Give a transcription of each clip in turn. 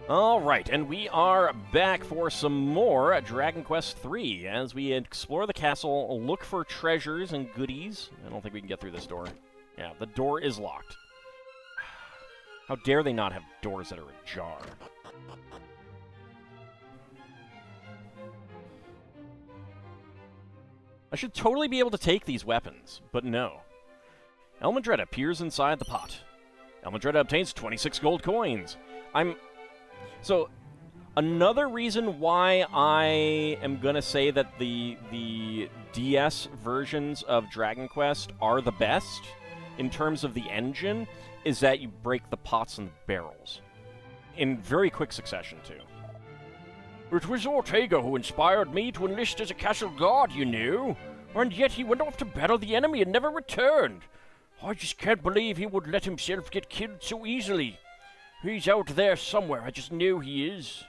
Alright, and we are back for some more Dragon Quest III as we explore the castle, look for treasures and goodies. I don't think we can get through this door. Yeah, the door is locked. How dare they not have doors that are ajar? I should totally be able to take these weapons, but no. Elmandretta appears inside the pot. Elmandretta obtains 26 gold coins. So, another reason why I am going to say that the DS versions of Dragon Quest are the best in terms of the engine is that you break the pots and the barrels. In very quick succession, too. It was Ortega who inspired me to enlist as a castle guard, you know. And yet he went off to battle the enemy and never returned. I just can't believe he would let himself get killed so easily. He's out there somewhere, I just know he is.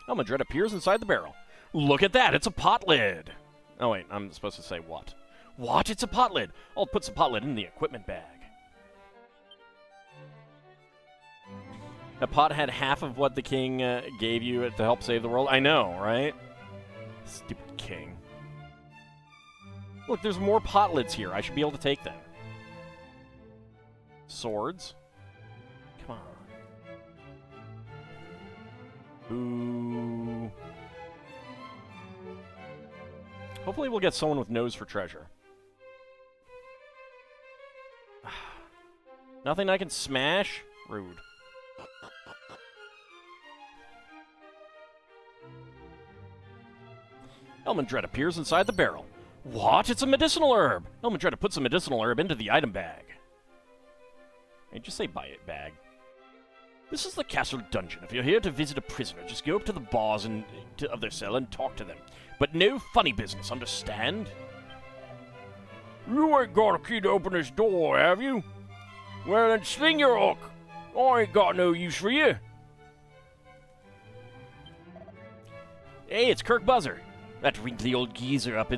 Elmandretta appears inside the barrel. Look at that, it's a pot lid. Oh wait, I'm supposed to say what? What? It's a pot lid. I'll put some pot lid in the equipment bag. That pot had half of what the king gave you to help save the world. I know, right? Stupid king. Look, there's more pot lids here. I should be able to take them. Swords. Come on. Ooh. Hopefully we'll get someone with nose for treasure. Nothing I can smash? Rude. Elmandretta appears inside the barrel. What? It's a medicinal herb! Elmandretta puts a medicinal herb into the item bag. Hey, just say buy it bag. This is the castle dungeon. If you're here to visit a prisoner, just go up to the bars of their cell and talk to them. But no funny business, understand? You ain't got a key to open this door, have you? Well, then sling your hook. I ain't got no use for you. Hey, it's Kirk Buzzer. That wrinkly old geezer up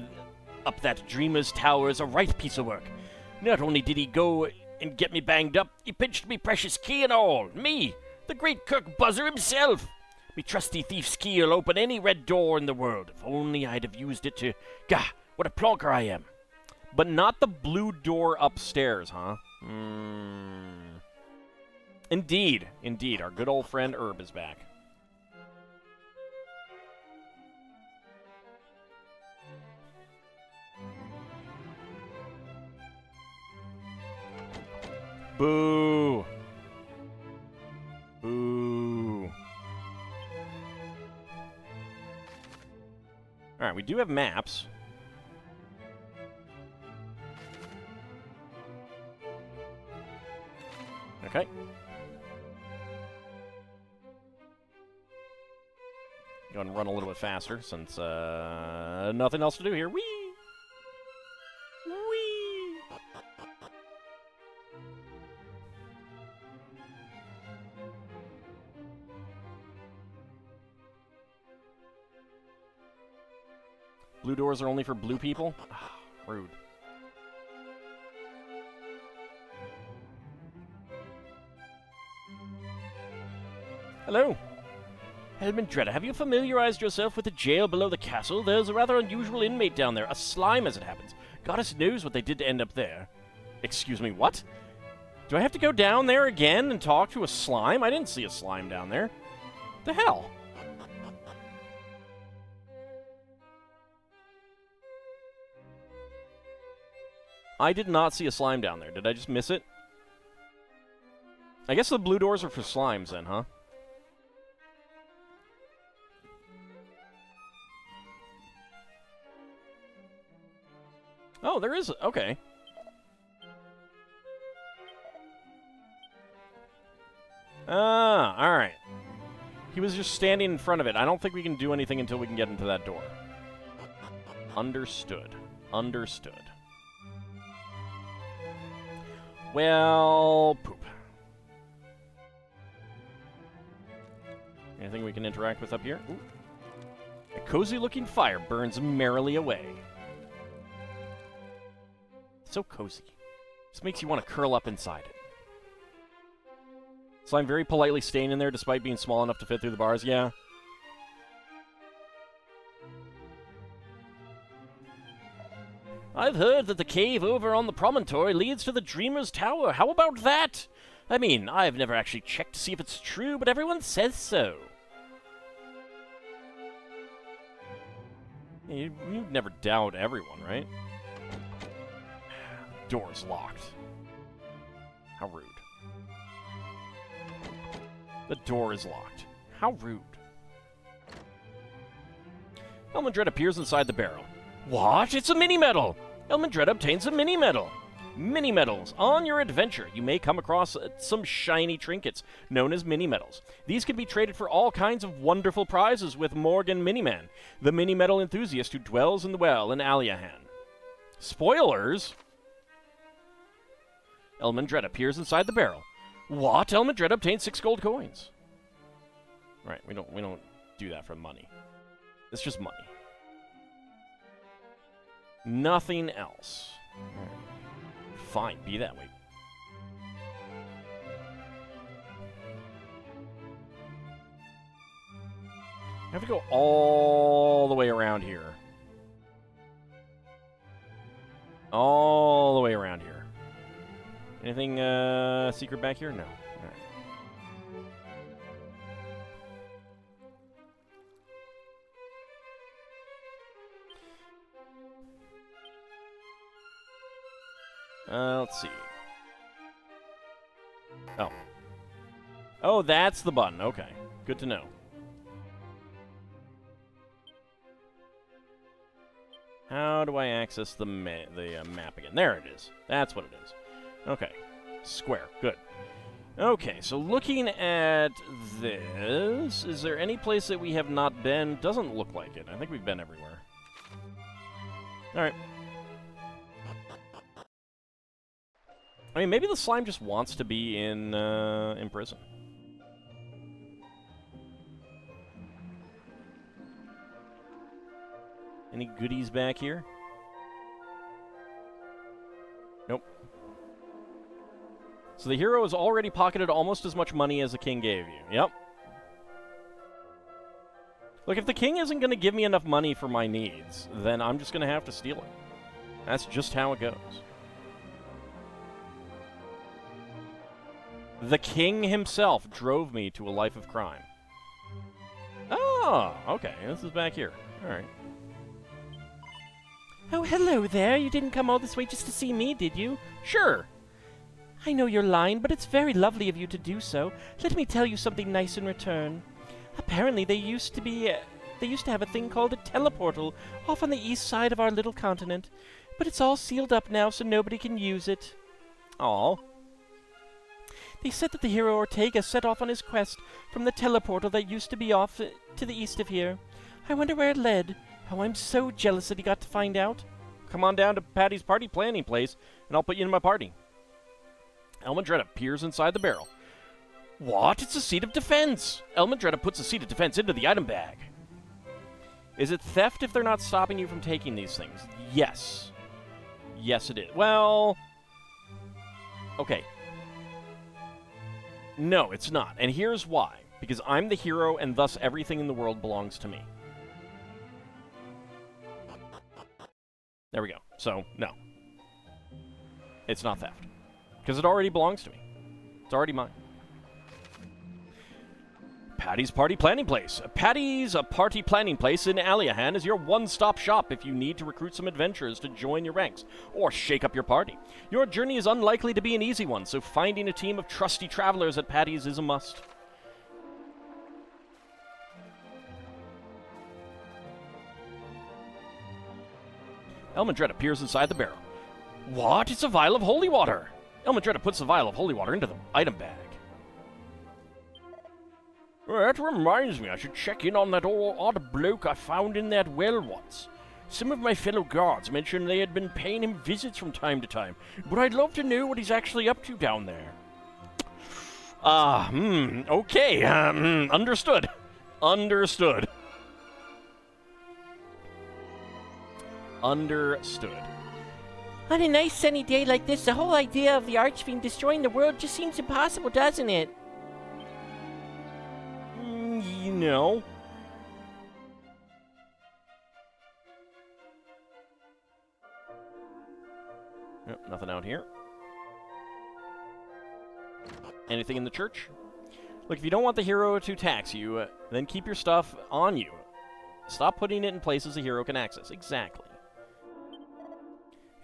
that Dreamer's Tower is a right piece of work. Not only did he go and get me banged up, he pinched me precious key and all. Me, the great Kirk Buzzer himself. Me trusty thief's key'll open any red door in the world. If only I'd have used it to... Gah, what a plonker I am. But not the blue door upstairs, huh? Indeed, indeed. Our good old friend Herb is back. Boo! Boo! Alright, we do have maps. Okay. Go and run a little bit faster, since, nothing else to do here. Whee! Whee! Blue doors are only for blue people? Rude. Hello. Elmandretta, have you familiarized yourself with the jail below the castle? There's a rather unusual inmate down there, a slime as it happens. Goddess knows what they did to end up there. Excuse me, what? Do I have to go down there again and talk to a slime? I didn't see a slime down there. The hell? I did not see a slime down there. Did I just miss it? I guess the blue doors are for slimes then, huh? Oh, there is... Okay. Ah, alright. He was just standing in front of it. I don't think we can do anything until we can get into that door. Understood. Understood. Well, poop. Anything we can interact with up here? Ooh. A cozy-looking fire burns merrily away. So cozy. Just makes you want to curl up inside it. Slime very politely staying in there despite being small enough to fit through the bars. Yeah. I've heard that the cave over on the promontory leads to the Dreamer's Tower. How about that? I mean, I've never actually checked to see if it's true, but everyone says so. You'd never doubt everyone, right? Door's locked. How rude. The door is locked. How rude. Elmandred appears inside the barrel. What? It's a mini-medal! Elmandred obtains a mini-medal. Mini-medals. On your adventure, you may come across some shiny trinkets, known as mini-medals. These can be traded for all kinds of wonderful prizes with Morgan Miniman, the mini-medal enthusiast who dwells in the well in Aliahan. Spoilers? Elmandred appears inside the barrel. What? Elmandred obtains 6 gold coins. Right, we don't do that for money. It's just money. Nothing else. Right. Fine, be that way. I have to go all the way around here. All the way around here. Anything secret back here? No. All right. Let's see. Oh. Oh, that's the button. Okay. Good to know. How do I access the map again? There it is. That's what it is. Okay. Square. Good. Okay, so looking at this, is there any place that we have not been? Doesn't look like it. I think we've been everywhere. All right. I mean, maybe the slime just wants to be in prison. Any goodies back here? Nope. So the hero has already pocketed almost as much money as the king gave you. Yep. Look, if the king isn't going to give me enough money for my needs, then I'm just going to have to steal it. That's just how it goes. The king himself drove me to a life of crime. Oh, okay. This is back here. All right. Oh, hello there. You didn't come all this way just to see me, did you? Sure. I know you're lying, but it's very lovely of you to do so. Let me tell you something nice in return. Apparently, they used to have a thing called a teleportal off on the east side of our little continent, but it's all sealed up now, so nobody can use it. Aw. They said that the hero Ortega set off on his quest from the teleportal that used to be off to the east of here. I wonder where it led. Oh, I'm so jealous that he got to find out. Come on down to Patty's party planning place, and I'll put you in my party. Elmandred appears inside the barrel. What? It's a seat of defense! Elmandred puts a seat of defense into the item bag. Is it theft if they're not stopping you from taking these things? Yes. Yes, it is. Well... Okay. No, it's not. And here's why. Because I'm the hero, and thus everything in the world belongs to me. There we go. So, no. It's not theft. Because it already belongs to me. It's already mine. Patty's Party Planning Place. Patty's Party Planning Place in Aliahan is your one-stop shop if you need to recruit some adventurers to join your ranks or shake up your party. Your journey is unlikely to be an easy one, so finding a team of trusty travelers at Patty's is a must. Elmandred appears inside the barrel. What? It's a vial of holy water! Elmandred puts the vial of holy water into the item bag. That reminds me, I should check in on that old odd bloke I found in that well once. Some of my fellow guards mentioned they had been paying him visits from time to time, but I'd love to know what he's actually up to down there. Okay, understood. Understood. On a nice sunny day like this, the whole idea of the Archfiend destroying the world just seems impossible, doesn't it? You know. Yep, nothing out here. Anything in the church? Look, if you don't want the hero to tax you, then keep your stuff on you. Stop putting it in places the hero can access. Exactly.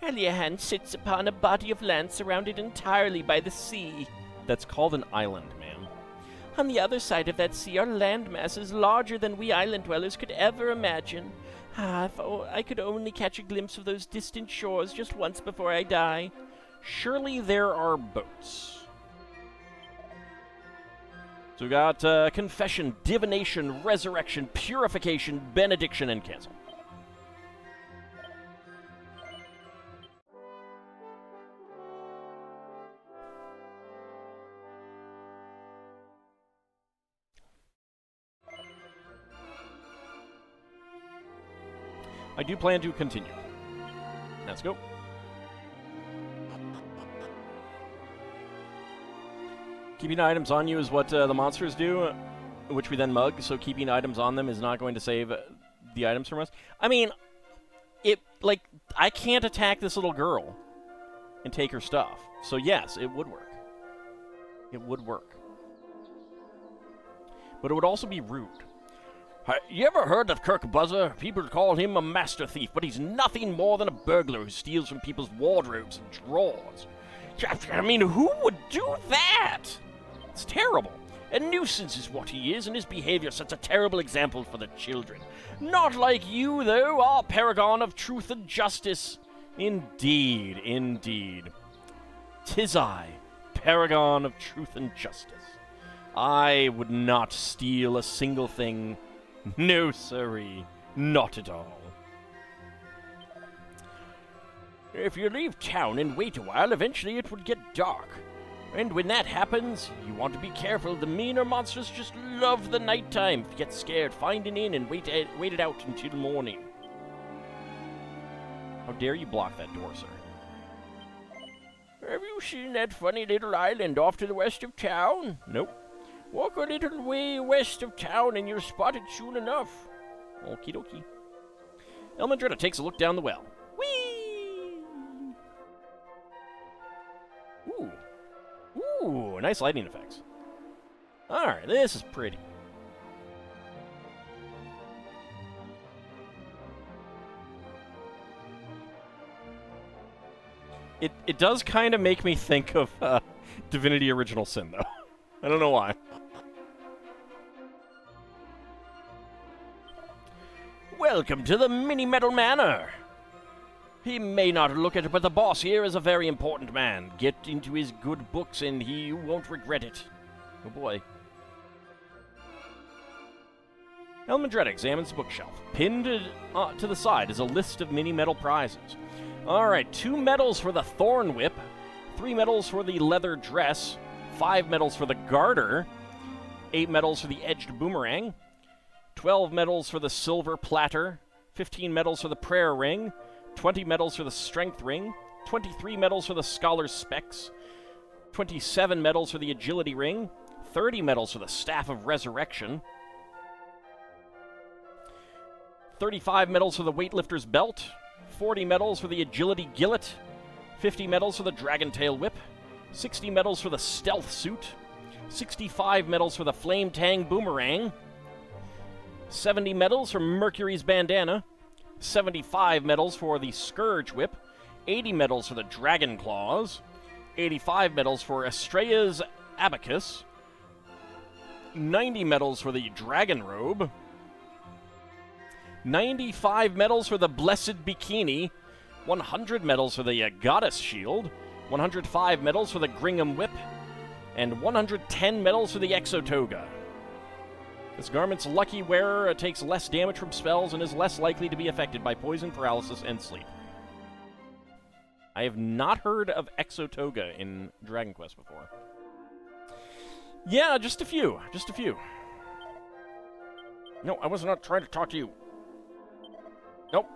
Aliahan sits upon a body of land surrounded entirely by the sea. That's called an island, ma'am. On the other side of that sea are land masses larger than we island dwellers could ever imagine. Ah, if I could only catch a glimpse of those distant shores just once before I die. Surely there are boats. So we got confession, divination, resurrection, purification, benediction, and cancel. I do plan to continue. Let's go. Keeping items on you is what the monsters do, which we then mug, so keeping items on them is not going to save the items from us. I mean, I can't attack this little girl and take her stuff. So yes, it would work. It would work. But it would also be rude. You ever heard of Kirk Buzzer? People call him a master thief, but he's nothing more than a burglar who steals from people's wardrobes and drawers. I mean, who would do that? It's terrible. A nuisance is what he is, and his behavior sets a terrible example for the children. Not like you, though, our paragon of truth and justice. Indeed, indeed. 'Tis I, paragon of truth and justice. I would not steal a single thing. No, sirree, not at all. If you leave town and wait a while, eventually it would get dark. And when that happens, you want to be careful. The meaner monsters just love the nighttime. If you get scared, find an inn and wait it out until morning. How dare you block that door, sir? Have you seen that funny little island off to the west of town? Nope. Walk a little way west of town and you'll spot it soon enough. Okie dokie. El Madrida takes a look down the well. Whee! Ooh. Ooh, nice lighting effects. Alright, this is pretty. It does kind of make me think of Divinity Original Sin, though. I don't know why. Welcome to the Mini Metal Manor. He may not look it, but the boss here is a very important man. Get into his good books and he won't regret it. Oh boy. El Madrida examines the bookshelf. Pinned to the side is a list of mini metal prizes. Alright, 2 medals for the Thorn Whip, 3 medals for the Leather Dress, 5 medals for the Garter, 8 medals for the Edged Boomerang, 12 medals for the Silver Platter, 15 medals for the Prayer Ring, 20 medals for the Strength Ring, 23 medals for the Scholar's Specs, 27 medals for the Agility Ring, 30 medals for the Staff of Resurrection, 35 medals for the Weightlifter's Belt, 40 medals for the Agility Gillet, 50 medals for the Dragon Tail Whip, 60 medals for the Stealth Suit, 65 medals for the Flame Tang Boomerang, 70 medals for Mercury's Bandana, 75 medals for the Scourge Whip, 80 medals for the Dragon Claws, 85 medals for Estrella's Abacus, 90 medals for the Dragon Robe, 95 medals for the Blessed Bikini, 100 medals for the Goddess Shield, 105 medals for the Gringham Whip, and 110 medals for the Exotoga. This garment's lucky wearer takes less damage from spells and is less likely to be affected by poison, paralysis, and sleep. I have not heard of Exotoga in Dragon Quest before. Yeah, just a few. Just a few. No, I was not trying to talk to you. Nope,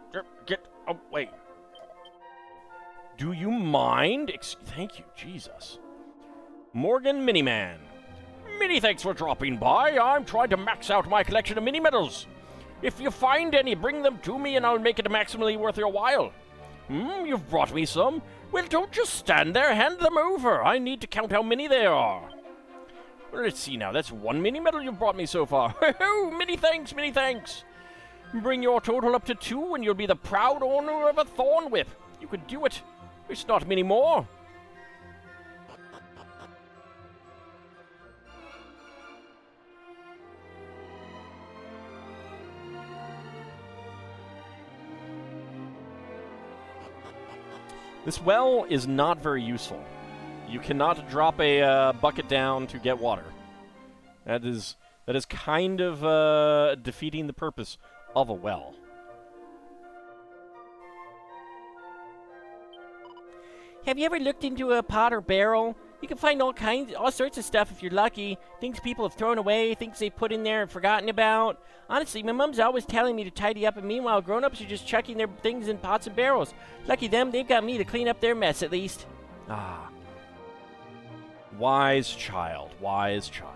get away. Do you mind? Thank you, Jesus. Morgan Miniman. Many thanks for dropping by. I'm trying to max out my collection of mini medals. If you find any, bring them to me and I'll make it maximally worth your while. You've brought me some. Well, don't just stand there. Hand them over. I need to count how many there are. Well, let's see now. That's one mini medal you've brought me so far. Many thanks, many thanks. Bring your total up to 2 and you'll be the proud owner of a thorn whip. You could do it. There's not many more. This well is not very useful. You cannot drop a bucket down to get water. That is kind of defeating the purpose of a well. Have you ever looked into a pot or barrel? You can find all sorts of stuff if you're lucky. Things people have thrown away, things they put in there and forgotten about. Honestly, my mom's always telling me to tidy up, and meanwhile, grown-ups are just chucking their things in pots and barrels. Lucky them, they've got me to clean up their mess at least. Ah. Wise child, wise child.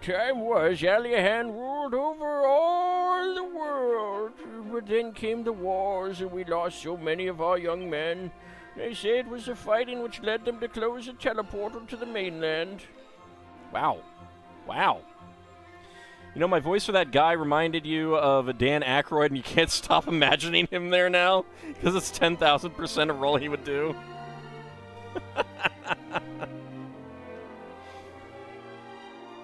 Time was Aliahan ruled over all the world, but then came the wars and we lost so many of our young men. They say it was the fighting which led them to close the teleportal to the mainland. Wow. Wow. You know, my voice for that guy reminded you of Dan Aykroyd, and you can't stop imagining him there now, because it's 10,000% a role he would do.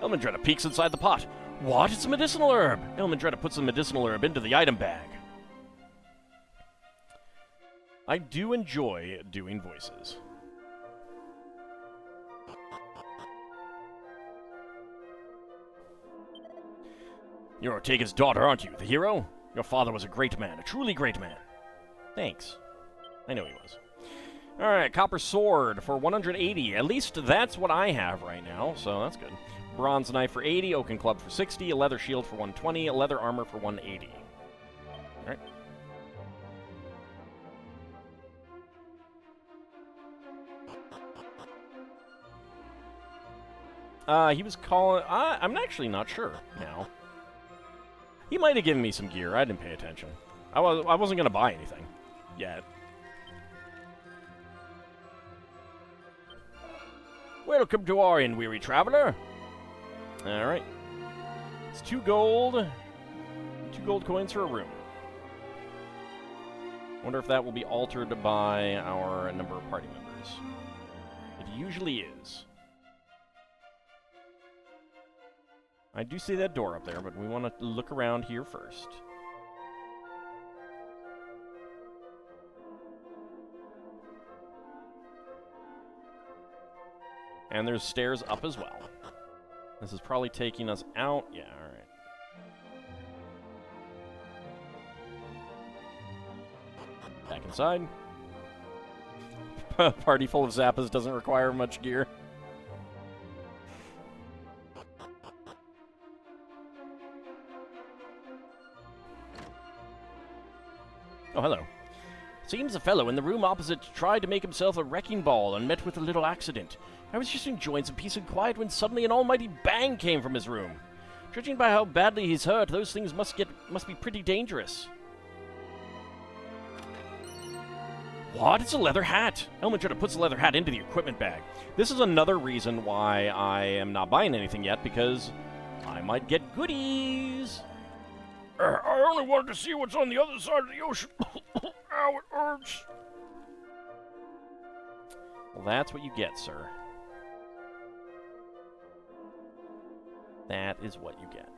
Elmandretta peeks inside the pot. What? It's a medicinal herb! Elmandretta puts the medicinal herb into the item bag. I do enjoy doing voices. You're Ortega's daughter, aren't you? The hero? Your father was a great man, a truly great man. Thanks. I know he was. Alright, copper sword for 180. At least that's what I have right now, so that's good. Bronze knife for 80, oaken club for 60, a leather shield for 120, a leather armor for 180. Alright. He was calling... I'm actually not sure now. He might have given me some gear. I didn't pay attention. I wasn't going to buy anything yet. Welcome to our inn, weary traveler. All right. It's 2 gold. 2 gold coins for a room. Wonder if that will be altered by our number of party members. It usually is. I do see that door up there, but we want to look around here first. And there's stairs up as well. This is probably taking us out. Yeah, alright. Back inside. Party full of Zappas doesn't require much gear. Oh, hello. Seems the fellow in the room opposite tried to make himself a wrecking ball and met with a little accident. I was just enjoying some peace and quiet when suddenly an almighty bang came from his room. Judging by how badly he's hurt, those things must be pretty dangerous. What? It's a leather hat! Elmandretta puts the leather hat into the equipment bag. This is another reason why I am not buying anything yet, because I might get goodies. I only wanted to see what's on the other side of the ocean. Ow, it hurts. Well, that's what you get, sir. That is what you get.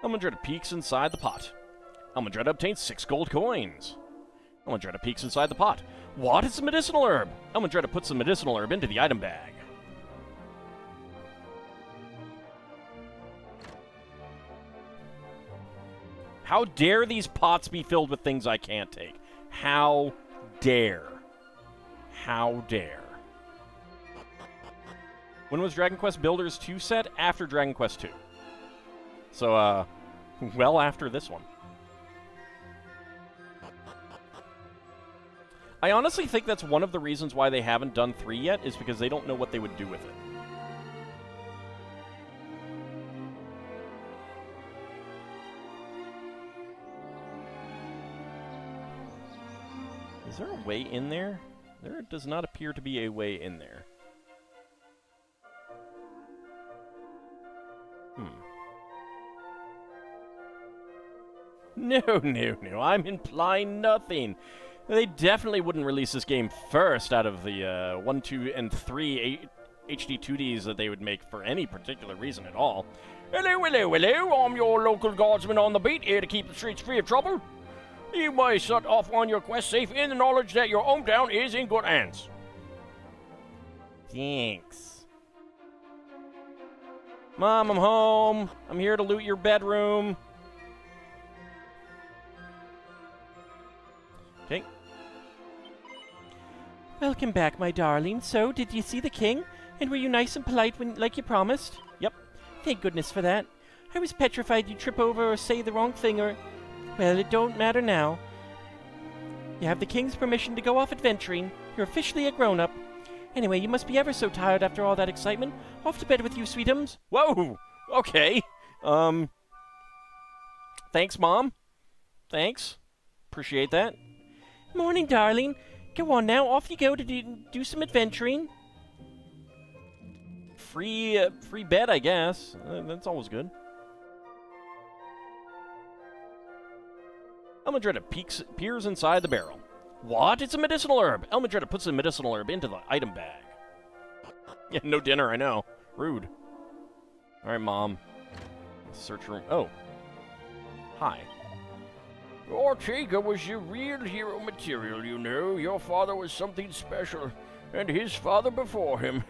Elmandretta peeks inside the pot. Elmandretta obtains 6 gold coins. Elmandretta peeks inside the pot. What? It's a medicinal herb. Elmandretta puts the medicinal herb into the item bag. How dare these pots be filled with things I can't take? How dare? How dare? When was Dragon Quest Builders 2 set? After Dragon Quest 2. So, well after this one. I honestly think that's one of the reasons why they haven't done 3 yet, is because they don't know what they would do with it. Is there a way in there? There does not appear to be a way in there. No, I'm implying nothing. They definitely wouldn't release this game first out of the 1, 2, and 3 HD-2Ds that they would make for any particular reason at all. Hello, I'm your local guardsman on the beat, here to keep the streets free of trouble. You may set off on your quest safe in the knowledge that your hometown is in good hands. Thanks. Mom, I'm home. I'm here to loot your bedroom. Okay. Welcome back, my darling. So, did you see the king? And were you nice and polite like you promised? Yep. Thank goodness for that. I was petrified you'd trip over or say the wrong thing or... Well, it don't matter now. You have the king's permission to go off adventuring. You're officially a grown-up. Anyway, you must be ever so tired after all that excitement. Off to bed with you, sweetums. Whoa! Okay. Thanks, Mom. Thanks. Appreciate that. Morning, darling. Go on now, off you go to do some adventuring. Free bed, I guess. That's always good. Elmadretta peers inside the barrel. What? It's a medicinal herb. Elmadretta puts the medicinal herb into the item bag. Yeah, no dinner, I know. Rude. All right, Mom. Search room. Oh. Hi. Ortega was your real hero material, you know. Your father was something special, and his father before him.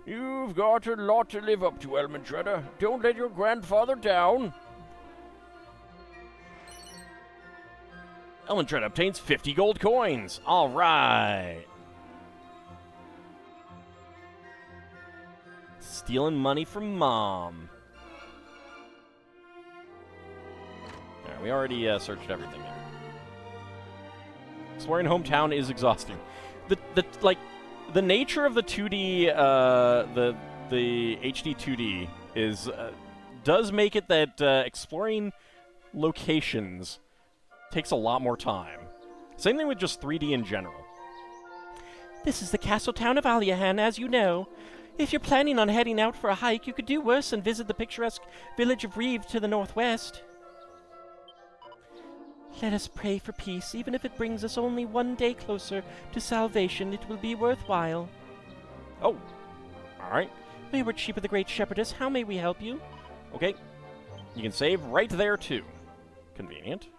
You've got a lot to live up to, Elmadretta. Don't let your grandfather down. Elmadretta obtains 50 gold coins. All right. Stealing money from Mom. All right, we already searched everything there. Exploring hometown is exhausting. The nature of the 2D, the HD 2D is does make it that exploring locations takes a lot more time. Same thing with just 3D in general. This is the castle town of Aliahan, as you know. If you're planning on heading out for a hike, you could do worse and visit the picturesque village of Reeve to the northwest. Let us pray for peace. Even if it brings us only one day closer to salvation, it will be worthwhile. Oh, all right. Wayward sheep of the great shepherdess, how may we help you? Okay. You can save right there, too. Convenient.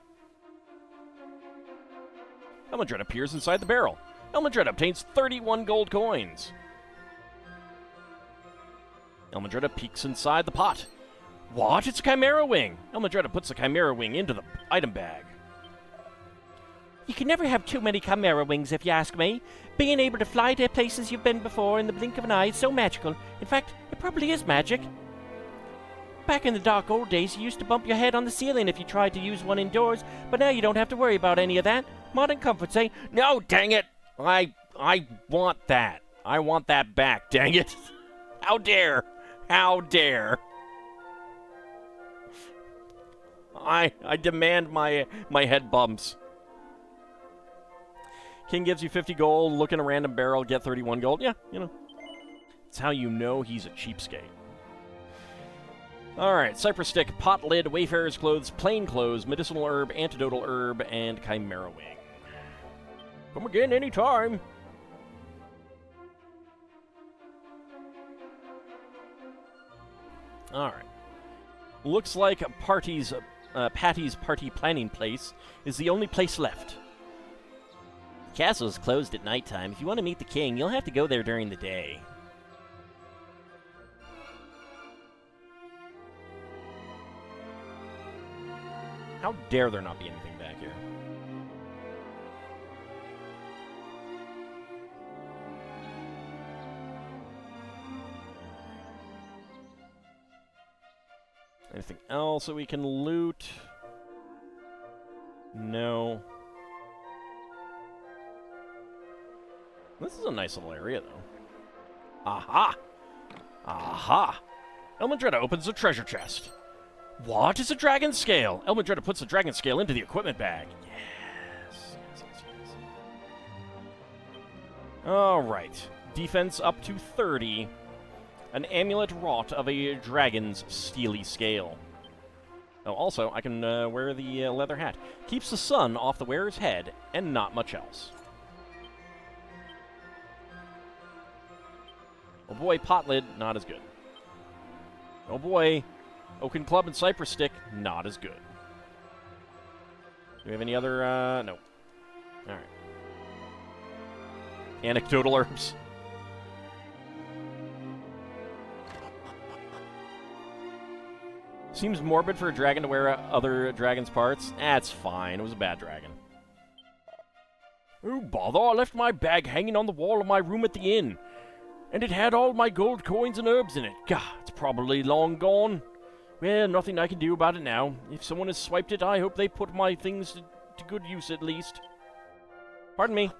Elmadretta appears inside the barrel. Elmadretta obtains 31 gold coins. Elmadretta peeks inside the pot. What? It's a chimera wing! Elmadretta puts the chimera wing into the item bag. You can never have too many chimera wings, if you ask me. Being able to fly to places you've been before in the blink of an eye is so magical. In fact, it probably is magic. Back in the dark old days, you used to bump your head on the ceiling if you tried to use one indoors, but now you don't have to worry about any of that. Modern comforts, eh? No, dang it! I want that. I want that back, dang it. How dare! How dare! I demand my head bumps. King gives you 50 gold, look in a random barrel, get 31 gold. Yeah, you know. That's how you know he's a cheapskate. Alright, cypress stick, pot lid, wayfarer's clothes, plain clothes, medicinal herb, antidotal herb, and chimera wing. Come again anytime. Alright. Looks like Patty's party planning place is the only place left. The castle is closed at nighttime. If you want to meet the king, you'll have to go there during the day. How dare there not be anything back here? Anything else that we can loot? No. This is a nice little area, though. Aha! Aha! Elmandretta opens a treasure chest. What is a dragon scale? Elmandretta puts the dragon scale into the equipment bag. Yes. Alright. Defense up to 30. An amulet wrought of a dragon's steely scale. Oh, also, I can wear the leather hat. Keeps the sun off the wearer's head, and not much else. Oh boy, pot lid, not as good. Oh boy, oaken club and cypress stick, not as good. Do we have any other, no. Alright. Anecdotal herbs. Seems morbid for a dragon to wear other dragon's parts. That's fine. It was a bad dragon. Oh, bother. I left my bag hanging on the wall of my room at the inn. And it had all my gold coins and herbs in it. Gah, it's probably long gone. Well, nothing I can do about it now. If someone has swiped it, I hope they put my things to good use at least. Pardon me.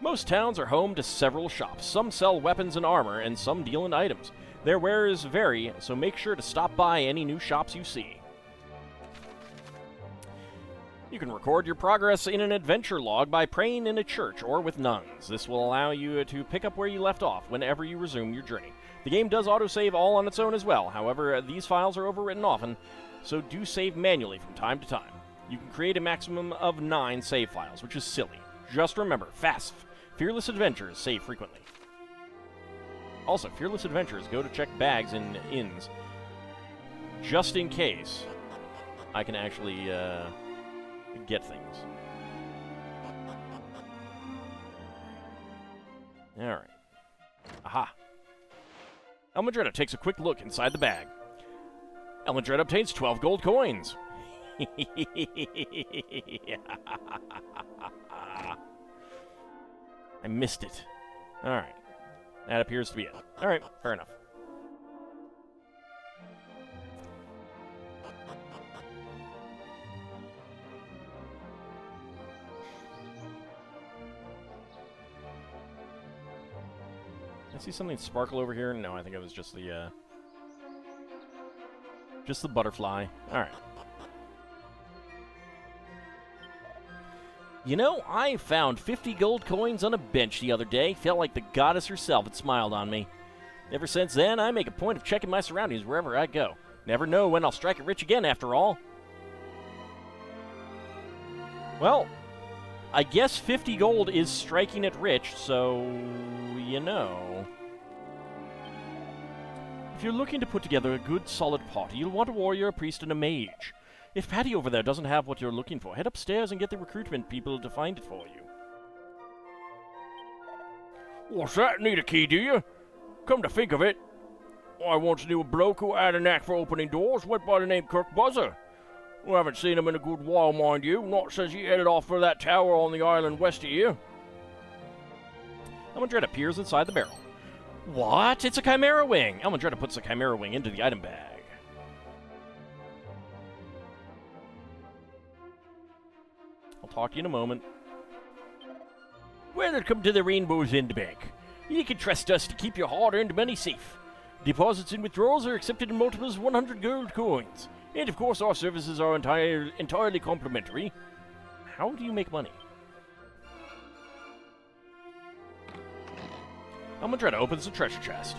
Most towns are home to several shops. Some sell weapons and armor, and some deal in items. Their wares vary, so make sure to stop by any new shops you see. You can record your progress in an adventure log by praying in a church or with nuns. This will allow you to pick up where you left off whenever you resume your journey. The game does autosave all on its own as well. However, these files are overwritten often, so do save manually from time to time. You can create a maximum of 9 save files, which is silly. Just remember, fast, fearless adventurers save frequently. Also, fearless adventurers go to check bags in inns, just in case I can actually get things. Alright. Aha. Elmandretta takes a quick look inside the bag. Elmandretta obtains 12 gold coins. I missed it. Alright. That appears to be it. Alright, fair enough. I see something sparkle over here. No, I think it was just the butterfly. Alright. You know, I found 50 gold coins on a bench the other day. Felt like the goddess herself had smiled on me. Ever since then, I make a point of checking my surroundings wherever I go. Never know when I'll strike it rich again, after all. Well, I guess 50 gold is striking it rich, so, you know. If you're looking to put together a good, solid party, you'll want a warrior, a priest, and a mage. If Patty over there doesn't have what you're looking for, head upstairs and get the recruitment people to find it for you. What's that? Need a key, do you? Come to think of it, I once knew a bloke who had a knack for opening doors, went by the name Kirk Buzzer. We haven't seen him in a good while, mind you. Not since he headed off for that tower on the island west of here. Elmandretta appears inside the barrel. What? It's a Chimera Wing! Elmandretta puts the Chimera Wing into the item bag. I'll talk to you in a moment. Welcome to the Rainbow's End Bank. You can trust us to keep your hard-earned money safe. Deposits and withdrawals are accepted in multiples of 100 gold coins. And of course, our services are entirely complimentary. How do you make money? Elmandretta opens the treasure chest.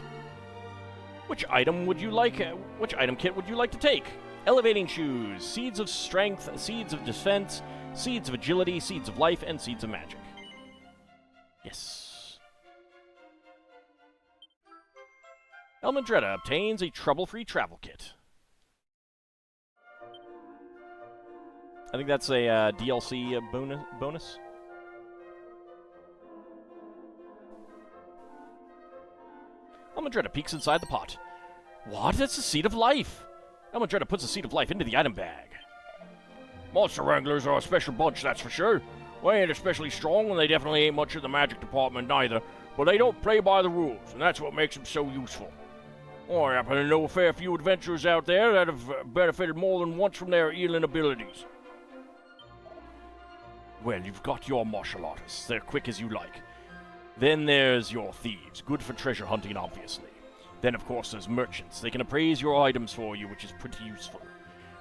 Which item kit would you like to take? Elevating shoes, seeds of strength, seeds of defense, seeds of agility, seeds of life, and seeds of magic. Yes. Elmandretta obtains a trouble-free travel kit. I think that's a DLC bonus. Elmandretta peeks inside the pot. What? That's the Seed of Life! Elmandretta puts the Seed of Life into the item bag. Monster Wranglers are a special bunch, that's for sure. They ain't especially strong, and they definitely ain't much in the magic department neither, but they don't play by the rules, and that's what makes them so useful. I happen to know a fair few adventurers out there that have benefited more than once from their healing abilities. Well, you've got your martial artists. They're quick as you like. Then there's your thieves, good for treasure hunting, obviously. Then, of course, there's merchants. They can appraise your items for you, which is pretty useful.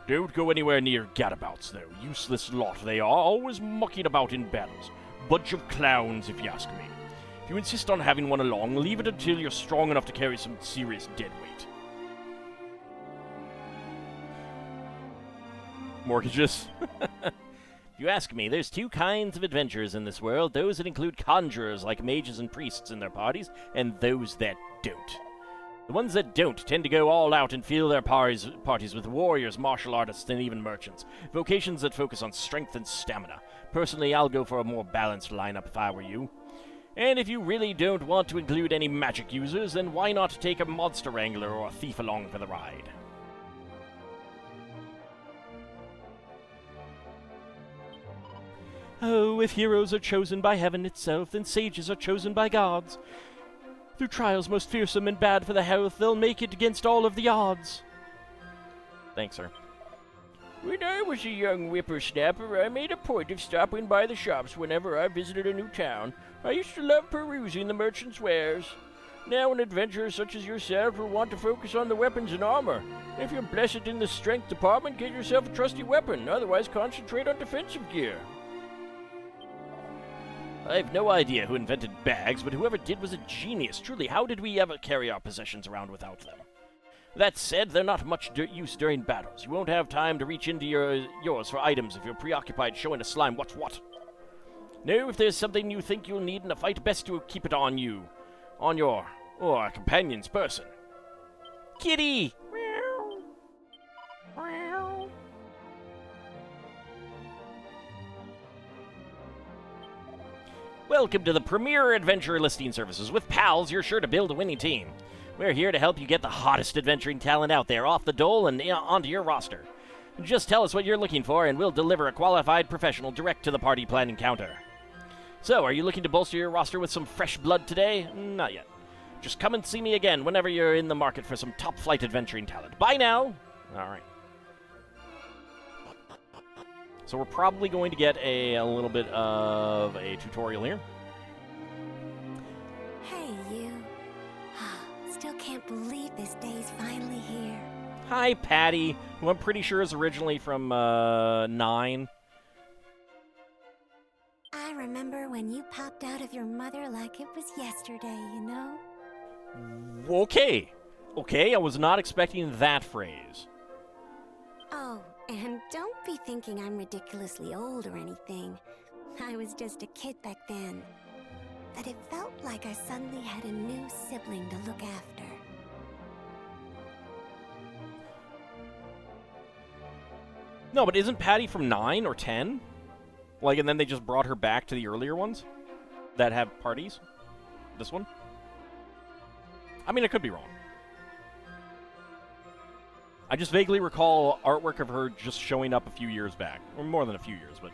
Don't go anywhere near gadabouts, though. Useless lot they are, always mucking about in battles. Bunch of clowns, if you ask me. If you insist on having one along, leave it until you're strong enough to carry some serious dead weight. Mortgages. If you ask me, there's two kinds of adventurers in this world. Those that include conjurers like mages and priests in their parties, and those that don't. The ones that don't tend to go all out and fill their parties with warriors, martial artists, and even merchants. Vocations that focus on strength and stamina. Personally, I'll go for a more balanced lineup if I were you. And if you really don't want to include any magic users, then why not take a monster wrangler or a thief along for the ride? Oh, if heroes are chosen by heaven itself, then sages are chosen by gods. Through trials most fearsome and bad for the health, they'll make it against all of the odds. Thanks, sir. When I was a young whippersnapper, I made a point of stopping by the shops whenever I visited a new town. I used to love perusing the merchants' wares. Now an adventurer such as yourself will want to focus on the weapons and armor. If you're blessed in the strength department, get yourself a trusty weapon. Otherwise, concentrate on defensive gear. I have no idea who invented bags, but whoever did was a genius. Truly, how did we ever carry our possessions around without them? That said, they're not much use during battles. You won't have time to reach into yours for items if you're preoccupied showing a slime what's what. No, if there's something you think you'll need in a fight, best to keep it on you. On your, or a companion's person. Kitty! Welcome to the premier adventure listing services. With pals, you're sure to build a winning team. We're here to help you get the hottest adventuring talent out there off the dole and onto your roster. Just tell us what you're looking for, and we'll deliver a qualified professional direct to the party planning counter. So, are you looking to bolster your roster with some fresh blood today? Not yet. Just come and see me again whenever you're in the market for some top-flight adventuring talent. Bye now! Alright. So we're probably going to get a little bit of a tutorial here. Hey, you. Still can't believe this day's finally here. Hi, Patty, who I'm pretty sure is originally from 9. I remember when you popped out of your mother like it was yesterday, you know? Okay. Okay, I was not expecting that phrase. Oh, and don't be thinking I'm ridiculously old or anything. I was just a kid back then. But it felt like I suddenly had a new sibling to look after. No, but isn't Patty from 9 or 10? Like, and then they just brought her back to the earlier ones that have parties? This one? I mean, I could be wrong. I just vaguely recall artwork of her just showing up a few years back. Or more than a few years, but...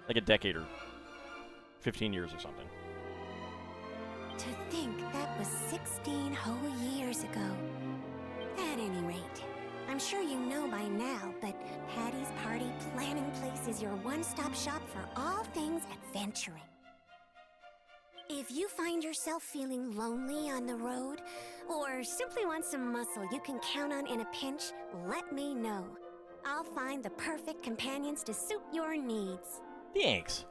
like a decade or 15 years or something. To think that was 16 whole years ago. At any rate, I'm sure you know by now, but Patty's Party Planning Place is your one-stop shop for all things adventuring. If you find yourself feeling lonely on the road, or simply want some muscle you can count on in a pinch, let me know. I'll find the perfect companions to suit your needs. Thanks.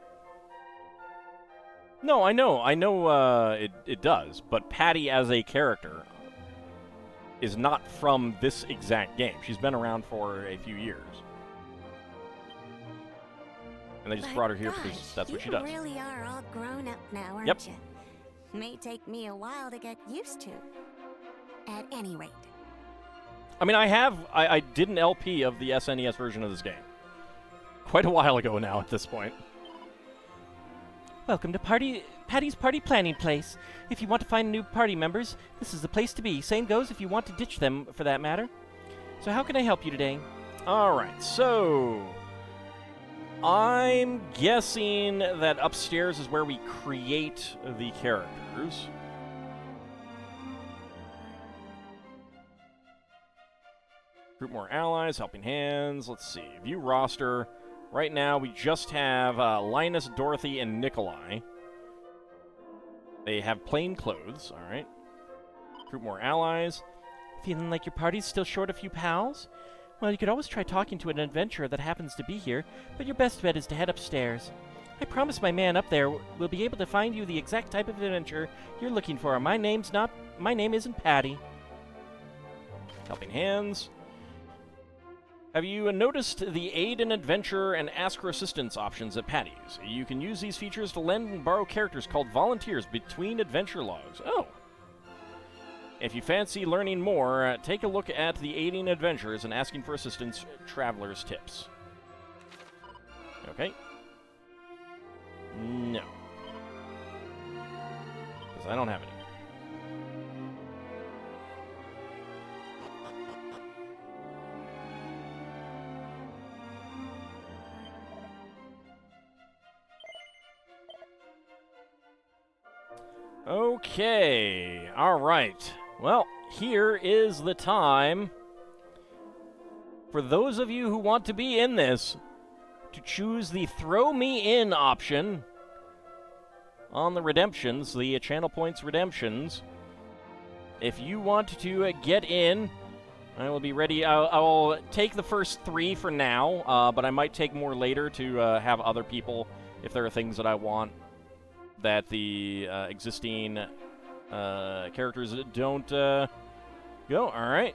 No, I know it does, but Patty as a character is not from this exact game. She's been around for a few years. And they just brought her here because that's what she does. You really are all grown up now, aren't Yep. you? May take me a while to get used to. At any rate. I mean, I did an LP of the SNES version of this game. Quite a while ago now at this point. Welcome to Patty's Party Planning Place. If you want to find new party members, this is the place to be. Same goes if you want to ditch them, for that matter. So how can I help you today? Alright, so... I'm guessing that upstairs is where we create the characters. Recruit more allies, helping hands. Let's see. View roster. Right now, we just have Linus, Dorothy, and Nikolai. They have plain clothes. All right. Recruit more allies. Feeling like your party's still short a few pals? Well, you could always try talking to an adventurer that happens to be here, but your best bet is to head upstairs. I promise my man up there will be able to find you the exact type of adventure you're looking for. My name isn't Patty. Helping hands. Have you noticed the Aid an Adventure and Ask for Assistance options at Patty's? You can use these features to lend and borrow characters called volunteers between adventure logs. Oh. If you fancy learning more, take a look at the Aiding Adventures and Asking for Assistance Traveler's Tips. Okay. No. Because I don't have any. Okay. All right. Well, here is the time for those of you who want to be in this to choose the Throw Me In option on the redemptions, the channel points redemptions. If you want to get in, I will be ready. I'll take the first 3 for now, but I might take more later to have other people if there are things that I want that the existing characters don't go. All right.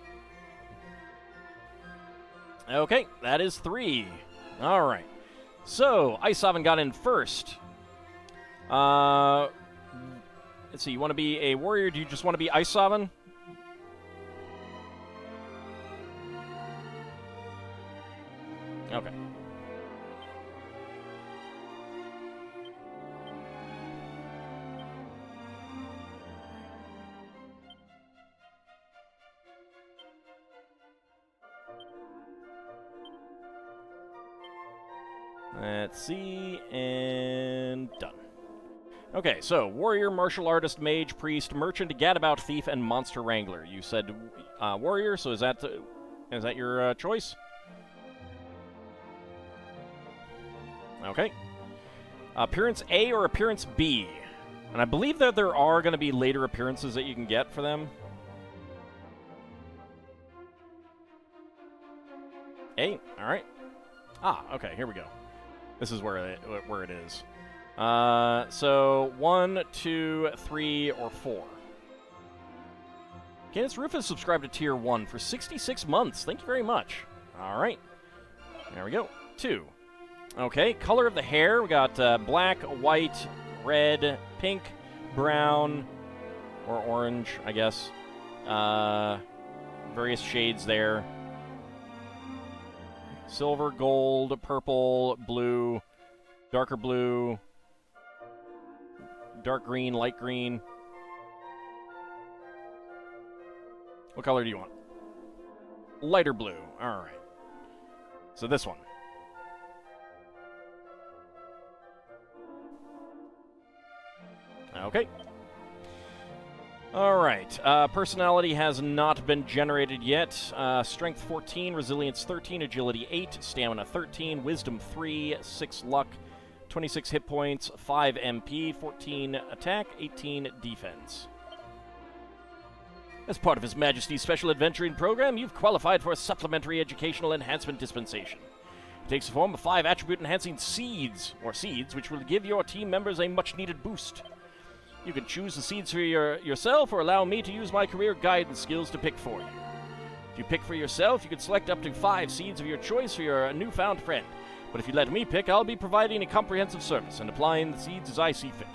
Okay, that is 3. All right. So, Icehaven got in first. Let's see, you want to be a warrior? Do you just want to be Icehaven? Okay. Let's see, and done. Okay, so warrior, martial artist, mage, priest, merchant, gadabout, thief, and monster wrangler. You said warrior, so is that your choice? Okay. Appearance A or appearance B? And I believe that there are going to be later appearances that you can get for them. A, all right. Ah, okay, here we go. This is where it is. So 1, 2, 3, or 4. Candace Rufus subscribed to Tier 1 for 66 months. Thank you very much. All right. There we go. 2. Okay, color of the hair. We got black, white, red, pink, brown, or orange, I guess. Various shades there. Silver, gold, purple, blue, darker blue, dark green, light green. What color do you want? Lighter blue. All right. So this one. Okay. All right. Personality has not been generated yet. Strength 14, Resilience 13, Agility 8, Stamina 13, Wisdom 3, 6 Luck, 26 hit points, 5 MP, 14 attack, 18 defense. As part of His Majesty's Special Adventuring Program, you've qualified for a Supplementary Educational Enhancement Dispensation. It takes the form of 5 attribute-enhancing seeds, which will give your team members a much-needed boost. You can choose the seeds for yourself or allow me to use my career guidance skills to pick for you. If you pick for yourself, you can select up to 5 seeds of your choice for your newfound friend. But if you let me pick, I'll be providing a comprehensive service and applying the seeds as I see fit.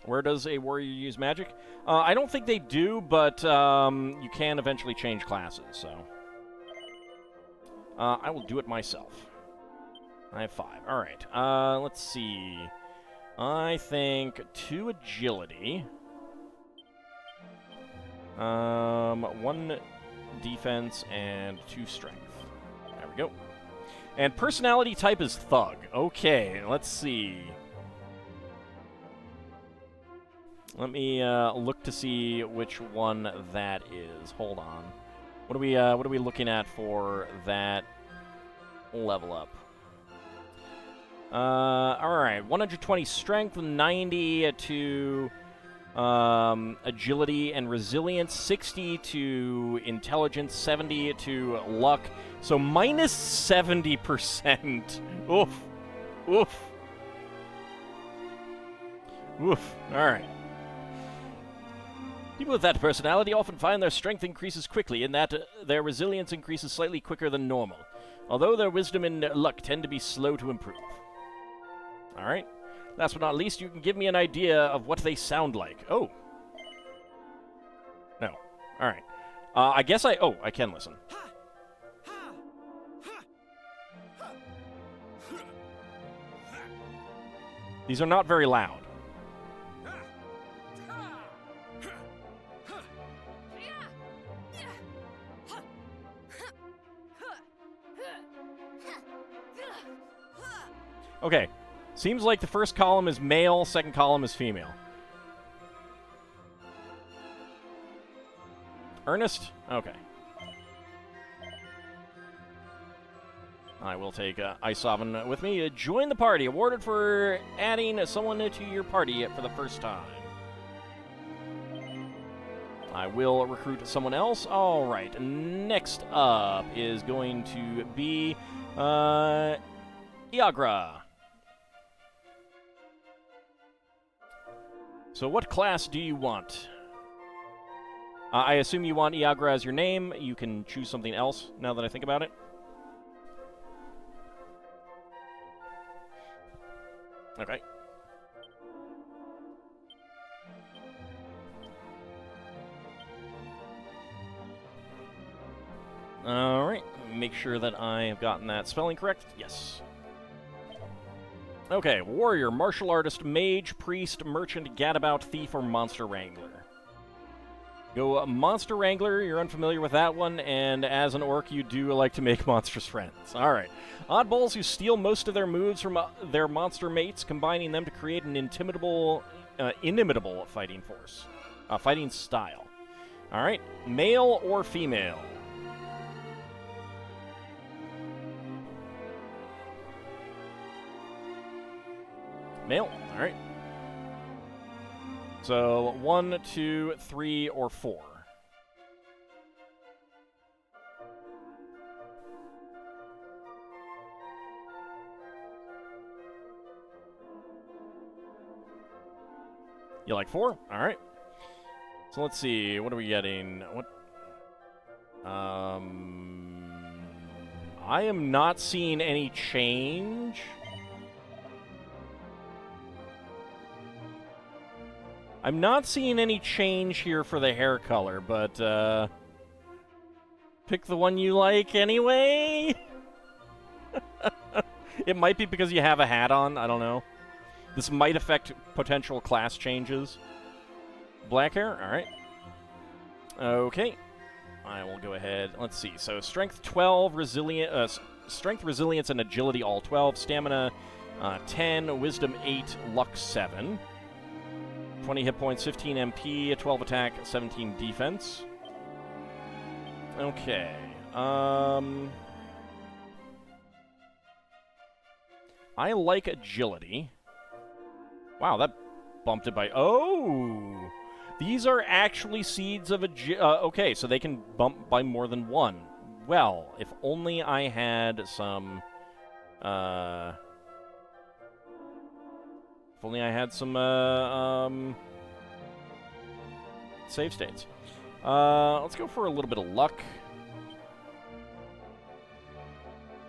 Where does a warrior use magic? I don't think they do, but you can eventually change classes, so. I will do it myself. I have 5. All right. Let's see. I think 2 agility. 1 defense and 2 strength. There we go. And personality type is thug. Okay, let's see. Let me look to see which one that is. Hold on. What are we looking at for that level up? All right, 120 strength, 90 to agility and resilience, 60 to intelligence, 70 to luck. So minus 70%. Oof. Oof. Oof. All right. People with that personality often find their strength increases quickly, and that their resilience increases slightly quicker than normal, although their wisdom and luck tend to be slow to improve. All right. Last but not least, you can give me an idea of what they sound like. Oh. No. All right. I guess I can listen. These are not very loud. Okay. Seems like the first column is male, second column is female. Ernest? Okay. I will take Isovan with me. Join the party. Awarded for adding someone to your party for the first time. I will recruit someone else. All right. Next up is going to be Iagra. So what class do you want? I assume you want Iagra as your name. You can choose something else now that I think about it. Okay. All right. Make sure that I have gotten that spelling correct. Yes. Okay, warrior, martial artist, mage, priest, merchant, gadabout, thief, or monster wrangler. Go monster wrangler, you're unfamiliar with that one, and as an orc, you do like to make monstrous friends. Alright. Oddballs who steal most of their moves from their monster mates, combining them to create an inimitable fighting force. Fighting style. Alright, male or female? Male. All right. So 1, 2, 3, or 4. You like 4? All right. So let's see. What are we getting? What? I am not seeing any change. I'm not seeing any change here for the hair color, but pick the one you like anyway. It might be because you have a hat on. I don't know. This might affect potential class changes. Black hair? All right. Okay. I will go ahead. Let's see. So strength 12, strength, resilience, and agility all 12. Stamina 10, wisdom 8, luck 7. 20 hit points, 15 MP, 12 attack, 17 defense. Okay. I like agility. Wow, that bumped it by... Oh! These are actually seeds of agility. Okay, so they can bump by more than one. Well, if only I had some... If only I had some, save states. Let's go for a little bit of luck.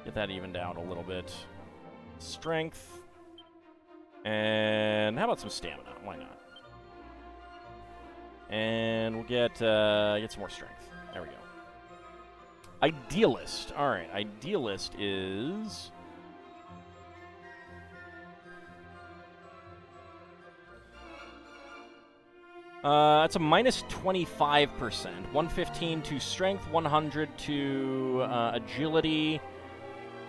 Get that evened out a little bit. Strength. And how about some stamina? Why not? And we'll get some more strength. There we go. Idealist. All right, Idealist is... It's a minus 25%. 115 to strength, 100 to agility,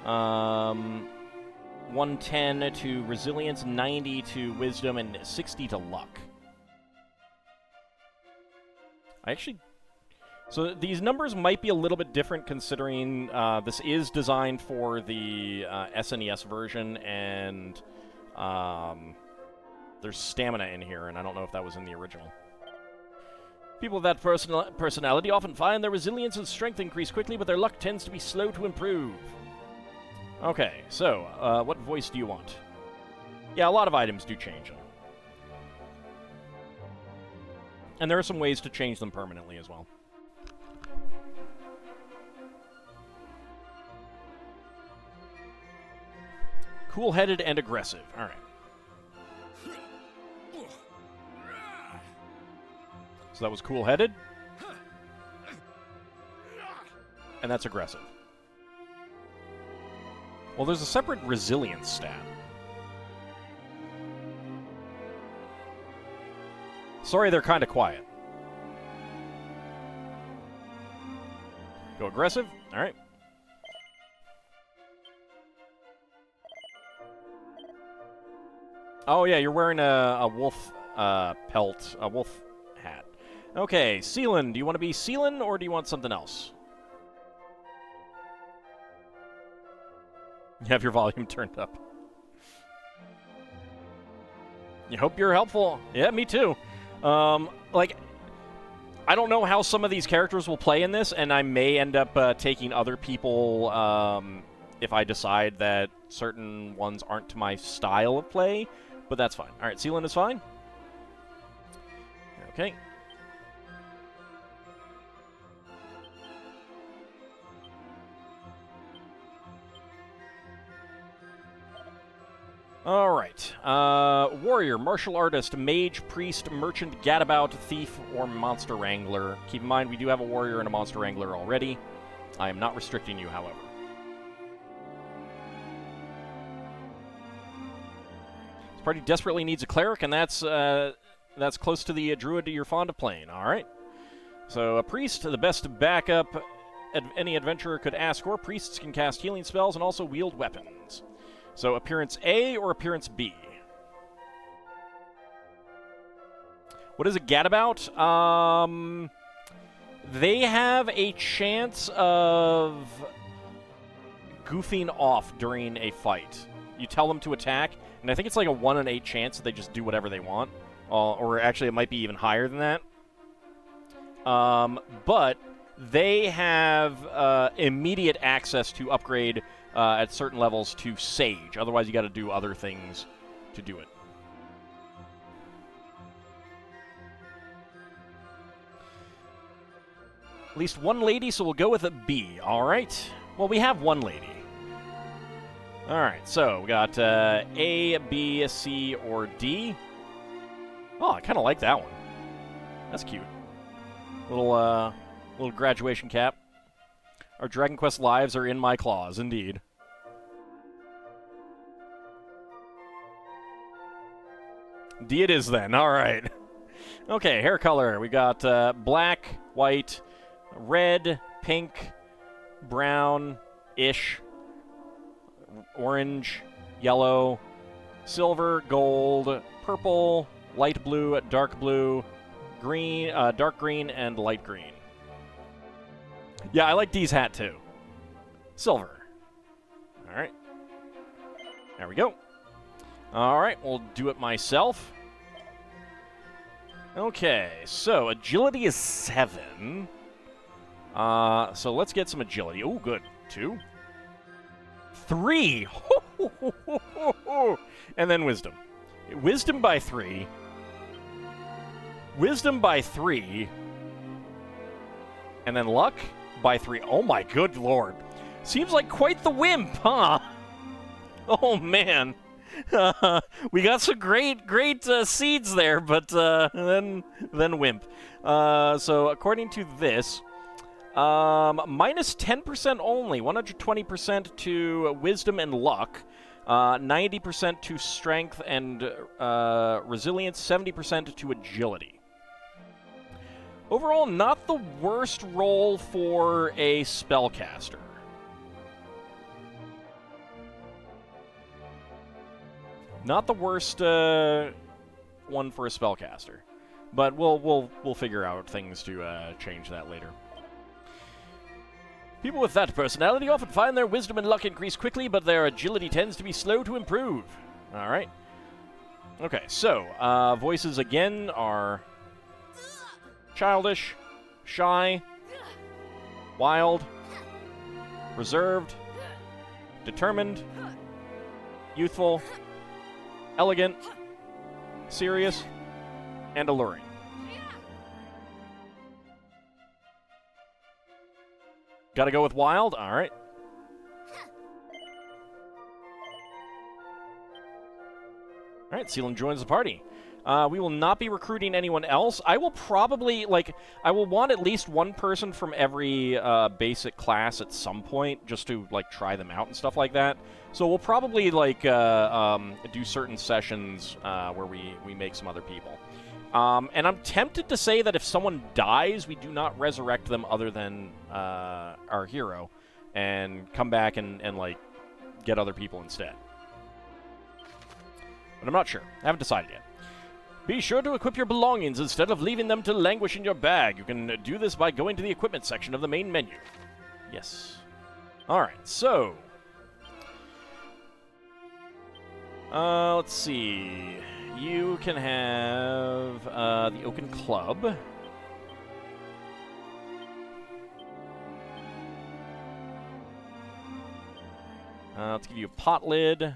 110 to resilience, 90 to wisdom, and 60 to luck. I actually... So these numbers might be a little bit different considering this is designed for the SNES version, and there's stamina in here, and I don't know if that was in the original. People with that personality often find their resilience and strength increase quickly, but their luck tends to be slow to improve. Okay, so what voice do you want? Yeah, a lot of items do change them. And there are some ways to change them permanently as well. Cool-headed and aggressive. All right. So that was cool-headed. And that's aggressive. Well, there's a separate resilience stat. Sorry, they're kind of quiet. Go aggressive. All right. Oh, yeah, you're wearing a wolf pelt, a wolf hat. Okay, Seelan, do you want to be Seelan, or do you want something else? You have your volume turned up. You hope you're helpful. Yeah, me too. Like, I don't know how some of these characters will play in this, and I may end up taking other people if I decide that certain ones aren't to my style of play. But that's fine. All right, Seelan is fine. Okay. All right. Warrior, martial artist, mage, priest, merchant, gadabout, thief, or monster wrangler. Keep in mind, we do have a warrior and a monster wrangler already. I am not restricting you, however. Party desperately needs a cleric, and that's close to the druid you're fond of playing. All right. So a priest, the best backup any adventurer could ask for. Priests can cast healing spells and also wield weapons. So appearance A or appearance B? What is a gadabout? They have a chance of goofing off during a fight. You tell them to attack, and I think it's like a 1 in 8 chance that they just do whatever they want. Or actually, it might be even higher than that. But they have immediate access to upgrade at certain levels to Sage. Otherwise, you got to do other things to do it. At least one lady, so we'll go with a B. All right. Well, we have one lady. All right, so we got A, B, C, or D. Oh, I kind of like that one. That's cute. Little graduation cap. Our Dragon Quest lives are in my claws, indeed. D it is then. All right. Okay, hair color. We got black, white, red, pink, brown-ish, orange, yellow, silver, gold, purple, light blue, dark blue, green, dark green, and light green. Yeah, I like D's hat too. Silver. All right. There we go. All right, we'll do it myself. Okay, so agility is 7. So let's get some agility. Oh, good. 2. 3. And then wisdom. Wisdom by 3. Wisdom by 3. And then luck by 3. Oh my good lord. Seems like quite the wimp, huh? Oh man. We got some great seeds there, but then wimp. So according to this, minus 10% only, 120% to wisdom and luck, 90% to strength and resilience, 70% to agility. Overall, not the worst roll for a spellcaster. Not the worst one for a spellcaster. But we'll figure out things to change that later. People with that personality often find their wisdom and luck increase quickly, but their agility tends to be slow to improve. All right. Okay, so voices again are childish, shy, wild, reserved, determined, youthful, elegant, serious, and alluring. Gotta go with wild? All right. All right, Sealan joins the party. We will not be recruiting anyone else. I will probably, I will want at least one person from every basic class at some point, just to, try them out and stuff like that. So we'll probably, do certain sessions where we make some other people. And I'm tempted to say that if someone dies, we do not resurrect them other than our hero, and come back and get other people instead. But I'm not sure. I haven't decided yet. Be sure to equip your belongings instead of leaving them to languish in your bag. You can do this by going to the equipment section of the main menu. Yes. Alright, so... let's see... You can have the Oaken Club. Let's give you a pot lid.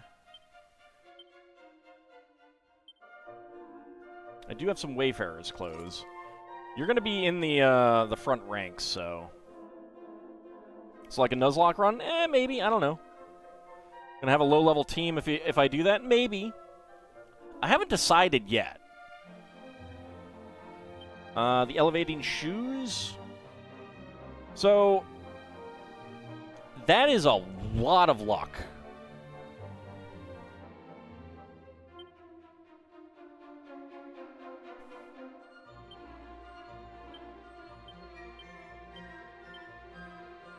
I do have some Wayfarer's clothes. You're going to be in the front ranks, so... It's like a Nuzlocke run? Maybe. I don't know. Gonna have a low-level team if I do that? Maybe. I haven't decided yet. The elevating shoes? So... That is a lot of luck.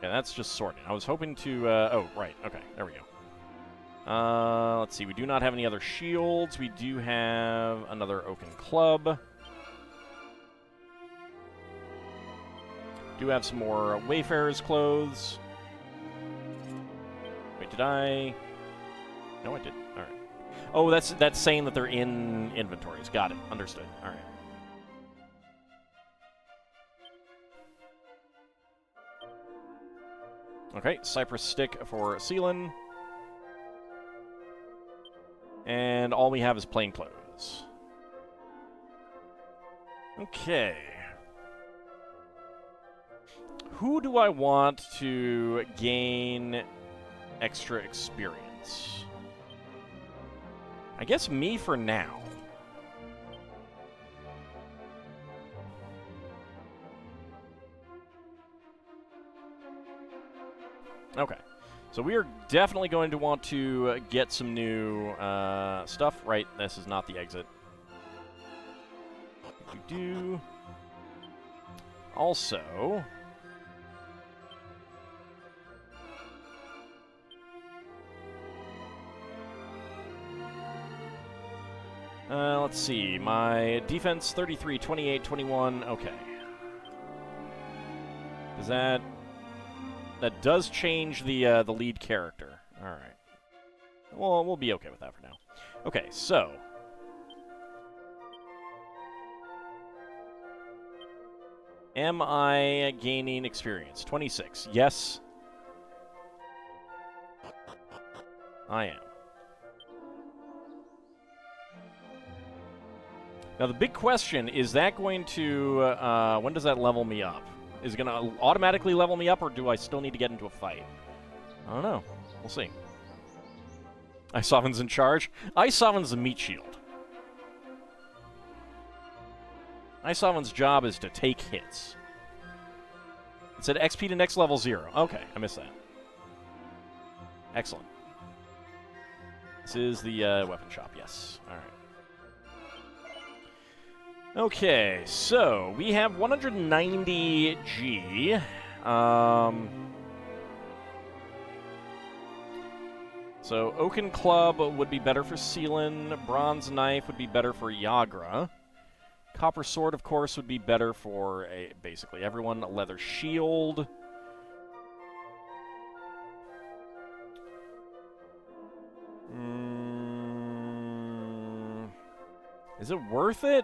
Yeah, that's just sorting. I was hoping to... oh, right. Okay, there we go. Let's see. We do not have any other shields. We do have another Oaken Club. Do have some more Wayfarer's clothes. Wait, did I... No, I didn't. All right. Oh, that's saying that they're in inventories. Got it. Understood. All right. Okay, Cypress Stick for Sealan. And all we have is plain clothes. Okay. Who do I want to gain extra experience? I guess me for now. Okay. So we are definitely going to want to get some new stuff. Right, this is not the exit. Also... let's see. My defense, 33, 28, 21. Okay. Is that... That does change the lead character. All right. Well, we'll be okay with that for now. Okay, so... Am I gaining experience? 26. Yes. I am. Now, the big question, is that going to... when does that level me up? Is it going to automatically level me up, or do I still need to get into a fight? I don't know. We'll see. Isovin's in charge. Isovin's the meat shield. Isovin's job is to take hits. It said XP to next level 0. Okay, I missed that. Excellent. This is the weapon shop, yes. All right. Okay, so we have 190 G. So Oaken Club would be better for Sealan. Bronze Knife would be better for Yagra. Copper sword, of course, would be better for basically everyone. A leather shield. Is it worth it?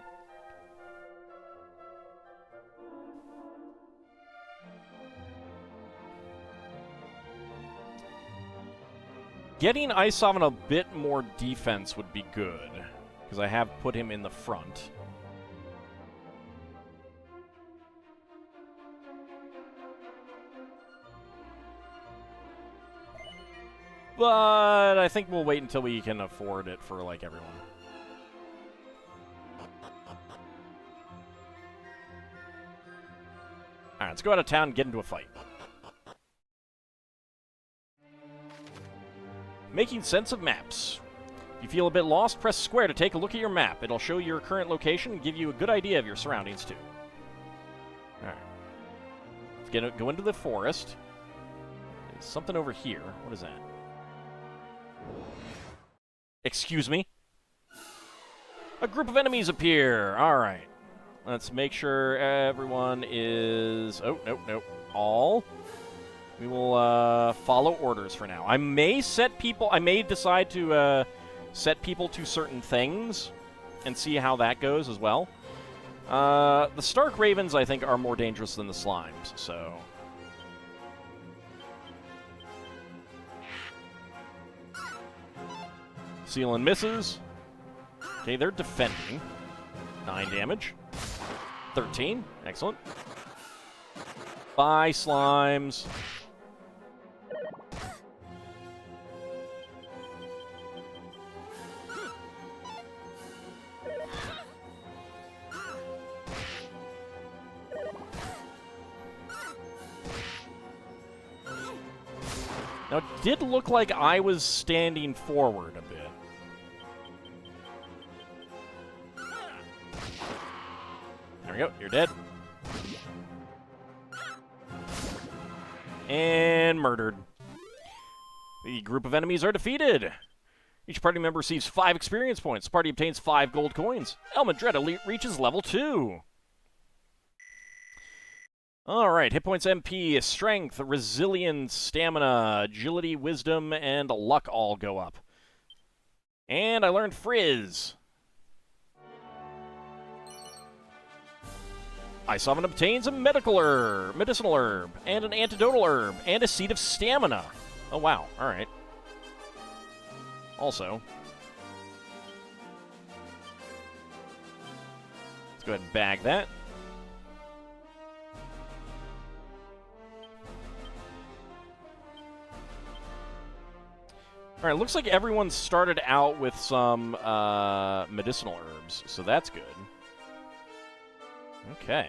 Getting Isovan a bit more defense would be good, because I have put him in the front. But I think we'll wait until we can afford it for, like, everyone. Alright, let's go out of town and get into a fight. Making sense of maps. If you feel a bit lost, press square to take a look at your map. It'll show your current location and give you a good idea of your surroundings, too. Alright. Let's go into the forest. There's something over here. What is that? Excuse me? A group of enemies appear. Alright. Let's make sure everyone is... Oh, nope, nope. All. We will follow orders for now. I may decide to set people to certain things and see how that goes as well. The Stark Ravens, I think, are more dangerous than the Slimes, so... Seal and misses. Okay, they're defending. 9 damage. 13. Excellent. Bye, Slimes. Now, it did look like I was standing forward a bit. There we go. You're dead. And murdered. The group of enemies are defeated. Each party member receives 5 experience points. The party obtains 5 gold coins. Elmandretta reaches level 2. Alright, hit points, MP, strength, resilience, stamina, agility, wisdom, and luck all go up. And I learned Frizz. Isovan obtains a medicinal herb, and an antidotal herb, and a seed of stamina. Oh, wow. Alright. Also, let's go ahead and bag that. Alright, looks like everyone started out with some medicinal herbs, so that's good. Okay.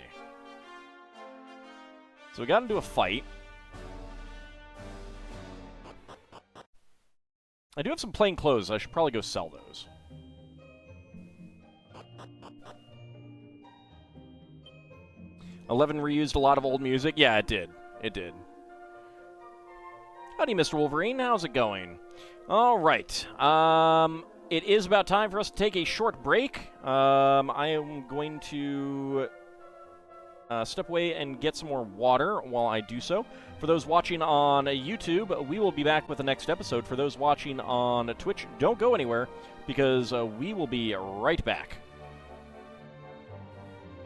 So we got into a fight. I do have some plain clothes. I should probably go sell those. "11 reused a lot of old music." Yeah, it did. It did. Howdy, Mr. Wolverine. How's it going? All right. It is about time for us to take a short break. I am going to step away and get some more water while I do so. For those watching on YouTube, we will be back with the next episode. For those watching on Twitch, don't go anywhere, because we will be right back.